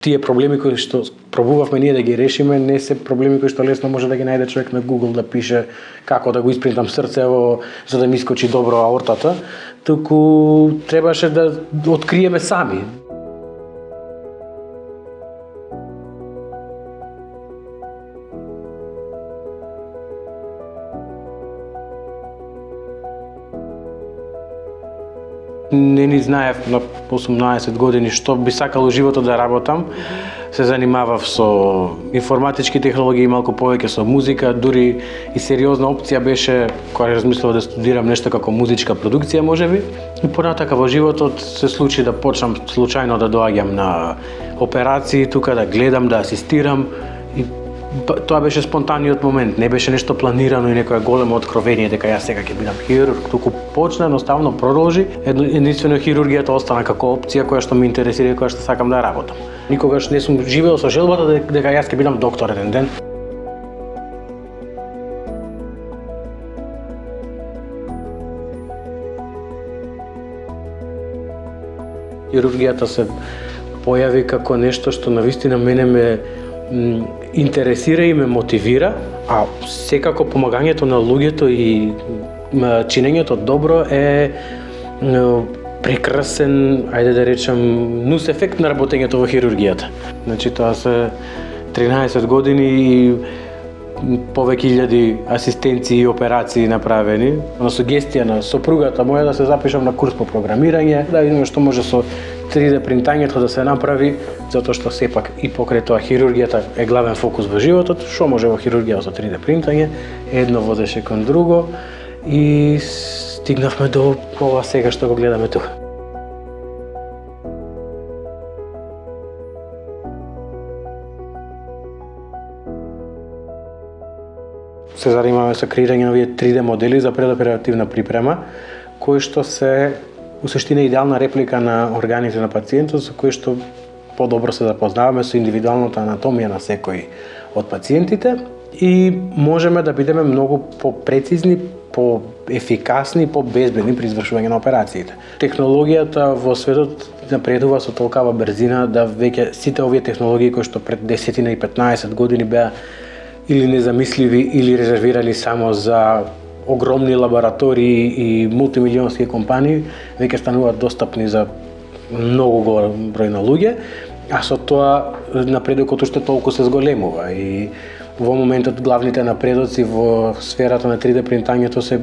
Тие проблеми кои што пробувавме ние да ги решиме не се проблеми кои што лесно може да ги најде човек на Google да пише како да го испринтам срцево за да ми искочи добро аортата, туку требаше да откриеме сами. Не ни знаев на 18 години што би сакал во животот да работам. Се занимавав со информатички технологии, малку повеќе со музика, дури и сериозна опција беше кога размислував да студирам нешто како музичка продукција можеби. И понатака во животот се случи да почнам случајно да доаѓам на операции, тука да гледам, да асистирам и тоа беше спонтаниот момент, не беше нешто планирано и некое големо откровение дека јас сега ќе бидам хирург, туку почна, едноставно продолжи, единствено хирургијата остана како опција која што ме интересира и која што сакам да работам. Никогаш не сум живеел со желбата дека јас ќе бидам доктор еден ден. Хирургијата се појави како нешто што навистина мене ме интересира и ме мотивира, а секако помагањето на луѓето и чинењето добро е прекрасен, ајде да речам, нус ефект на работењето во хирургијата. Значи тоа се 13 години и повеќе илјади асистенции и операции направени. На сугестија на сопругата моја да се запишам на курс по програмирање, да видиме што може со 3D принтањето да се направи, затоа што сепак и покрај тоа хирургијата е главен фокус во животот, што може во хирургија со 3D принтање, едно водеше кон друго и стигнавме до ова сега што го гледаме тука. Се занимаваме со креирање на овие 3D модели за предоперативна припрема, кои што се у суштина идеална реплика на органите на пациентот, со кои што подобро се запознаваме со индивидуалната анатомија на секој од пациентите и можеме да бидеме многу попрецизни, поефикасни и побезбедни при извршување на операциите. Технологијата во светот напредува со толкава брзина да веќе сите овие технологии кои што пред 10 и 15 години беа или незамисливи или резервирани само за огромни лаборатории и мултимилионски компании, веќе стануваат достапни за многу голем број на луѓе, а со тоа напредокот уште толку се зголемува и во моментот главните напредоци во сферата на 3D принтањето се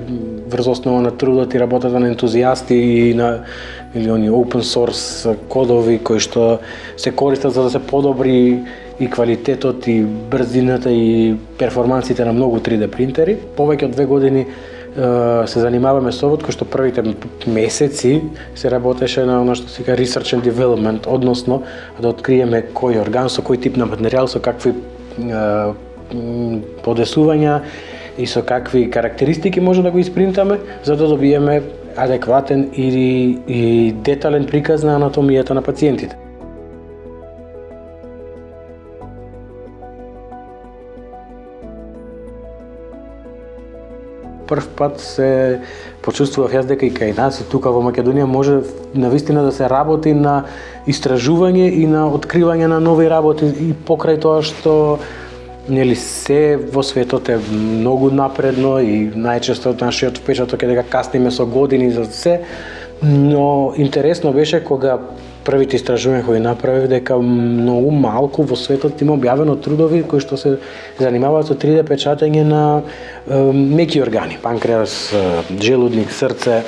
врз основа на трудот и работата на ентузијасти и на или open source кодови кои што се користат за да се подобри и квалитетот и брзината и перформансите на многу 3D принтери. Повеќе од 2 години се занимаваме со овој, кој што првите месеци се работеше на она што се вика research and development, односно да откриеме кој орган со кој тип на материјал, со какви подесувања и со какви карактеристики може да го испринтаме, за да добиеме адекватен и детален приказ на анатомијата на пациентите. Прв пат се почувствував јас дека и кај нас и тука во Македонија може навистина да се работи на истражување и на откривање на нови работи и покрај тоа што се во светот е многу напредно и најчесто нашиот впечаток е дека касниме со години за се, но интересно беше кога првите истражувања кои направив дека многу малку во светот има објавено трудови кои што се занимаваат со 3D печатење на меки органи, панкреас, желудник, срце,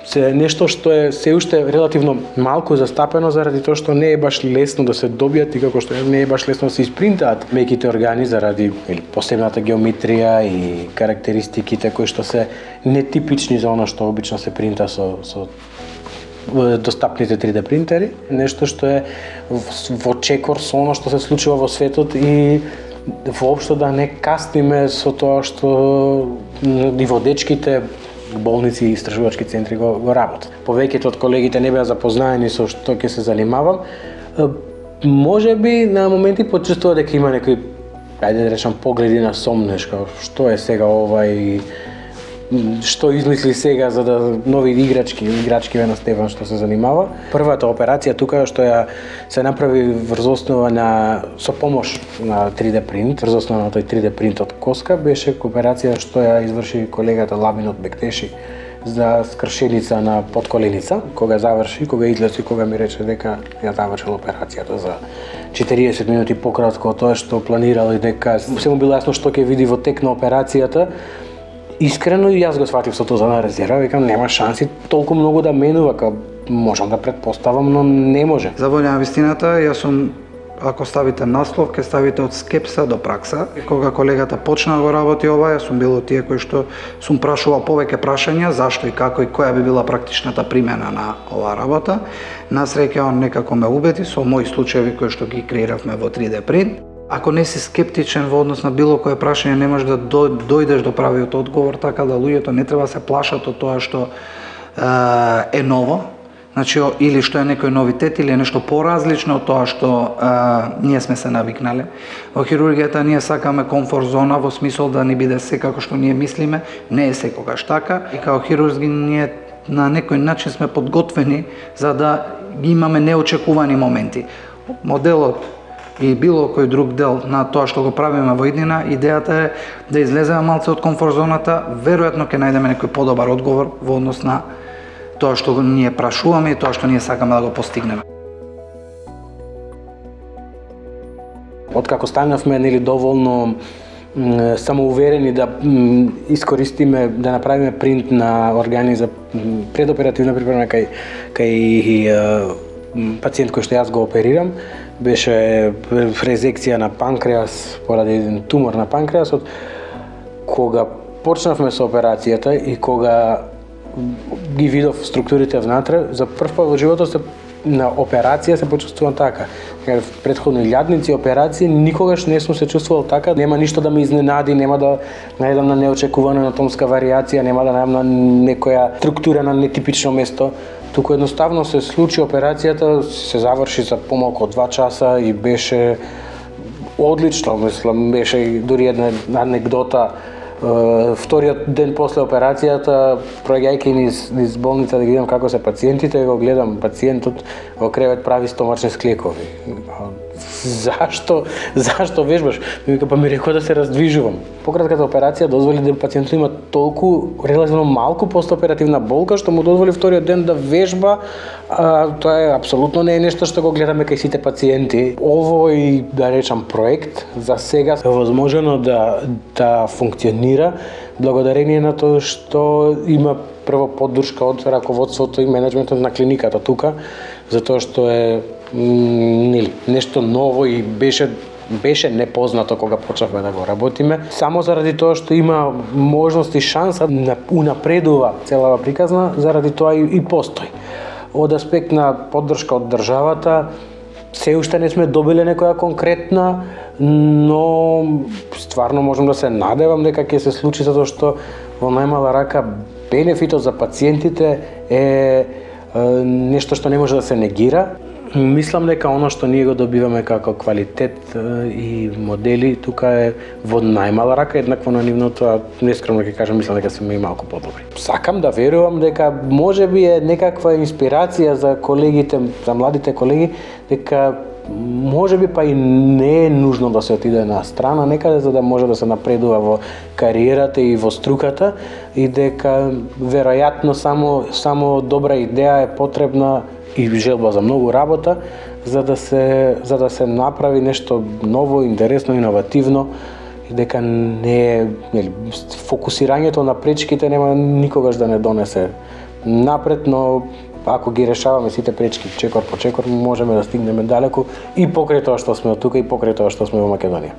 се нешто што е се уште релативно малку застапено заради тоа што не е баш лесно да се добијат и како што не е баш лесно да се испринтаат меките органи заради посебната геометрија и карактеристиките кои што се нетипични за она што обично се принта со достапните 3D принтери, нешто што е во чекор со оно што се случува во светот и воопшто да не касниме со тоа што и водечките болници и истражувачки центри го работат. Повеќето од колегите не беа запознаени со што ќе се занимавам. Можеби на моменти почувствува дека има некои, ајде да речам, погледи на сомнеш, што е сега ова и што измисли сега за да нови играчки на Стефан што се занимава. Првата операција тука што ја се направи врз основа на со помош на 3D принт, врз основа на тој 3D принт од коска беше операција што ја изврши колегата Лабинот Бектеши за скршеница на подколеница. Кога заврши, кога излезе, кога ми рече дека ја завршил операцијата за 40 минути пократко од тоа што планирал и дека се му било јасно што ќе види во тек на операцијата. Искрено и јас го сватив со тоа на резерва, викам нема шанси толку многу да менува, као можам да претпоставам, но не може. За волја на вистината, јас сум, ако ставите наслов, ќе ставите од скепса до пракса. Кога колегата почна го работи ова, јас сум бил од тие кои што сум прашувал повеќе прашања, зашто и како и која би била практичната примена на оваа работа. На среќа он некако ме убеди со мои случаи кои што ги креиравме во 3D принт. Ако не си скептичен во однос на било кое прашање, не можеш да дојдеш до правиот одговор, така да луѓето не треба да се плашат од тоа што е ново, значи или што е некој новитет или е нешто поразлично од тоа што ние сме се навикнале. Во хирургијата ние сакаме комфорт зона во смисол да ни биде се како што ние мислиме, не е секогаш така и како хирурзи ние на некој начин сме подготвени за да ги имаме неочекувани моменти. Моделот и било кој друг дел на тоа што го правиме во иднина, идејата е да излеземе малце од комфорт зоната, веројатно ќе најдеме некој подобар одговор во однос на тоа што ние прашуваме и тоа што ние сакаме да го постигнеме. Откако станавме доволно самоуверени да искористиме, да направиме принт на органи за предоперативна припрема кај пациент кој што јас го оперирам, беше резекција на панкреас поради еден тумор на панкреасот. Кога почнавме со операцијата и кога ги видов структурите внатре, за прв пат во животот се на операција се почувствувам така. Претходно илјадници операции никогаш не сум се чувствувал така, нема ништо да ме изненади, нема да најдам на неочекувана анатомска варијација, нема да најдам на некоја структура на нетипично место. Туку едноставно се случи операцијата, се заврши за помалку од 2 часа и беше одлично, мислам, беше дури една анегдота. Вториот ден после операцијата, проаѓајќи низ болница да ги видам како се пациентите, го гледам пациентот во кревет прави стомачни склекови. Зашто вежбаш? Па ми рекоа да се раздвижувам. Пократката операција дозволи да пациентот има толку релативно малку постоперативна болка што му дозволи вториот ден да вежба. Тоа е апсолутно не е нешто што го гледаме кај сите пациенти. Овој, да речам, проект за сега е возможно да функционира благодарение на тоа што има прво поддршка од раководството и менеджментот на клиниката тука, затоа што е нешто ново и беше непознато кога почнавме да го работиме. Само заради тоа што има можност и шанса да унапредува целава приказна, заради тоа и постои. Од аспект на поддршка од државата, се уште не сме добиле некоја конкретна, но стварно можам да се надевам дека ќе се случи, затоа што во најмала рака бенефитот за пациентите е нешто што не може да се негира. Мислам дека оно што ние го добиваме како квалитет и модели тука е во најмала рака еднакво на нивното, а нескромно ќе кажам, мислам дека сме и малку подобри. Сакам да верувам дека можеби е некаква инспирација за колегите, за младите колеги, дека можеби па и не е нужно да се отиде на страна некаде за да може да се напредува во кариерата и во струката и дека веројатно само добра идеја е потребна и желба за многу работа за да се направи нешто ново, интересно, иновативно и дека не е фокусирањето на пречките нема никогаш да не донесе напред, но ако ги решаваме сите пречки чекор по чекор, можеме да стигнеме далеку и покрај тоа што сме од тука и покрај тоа што сме во Македонија.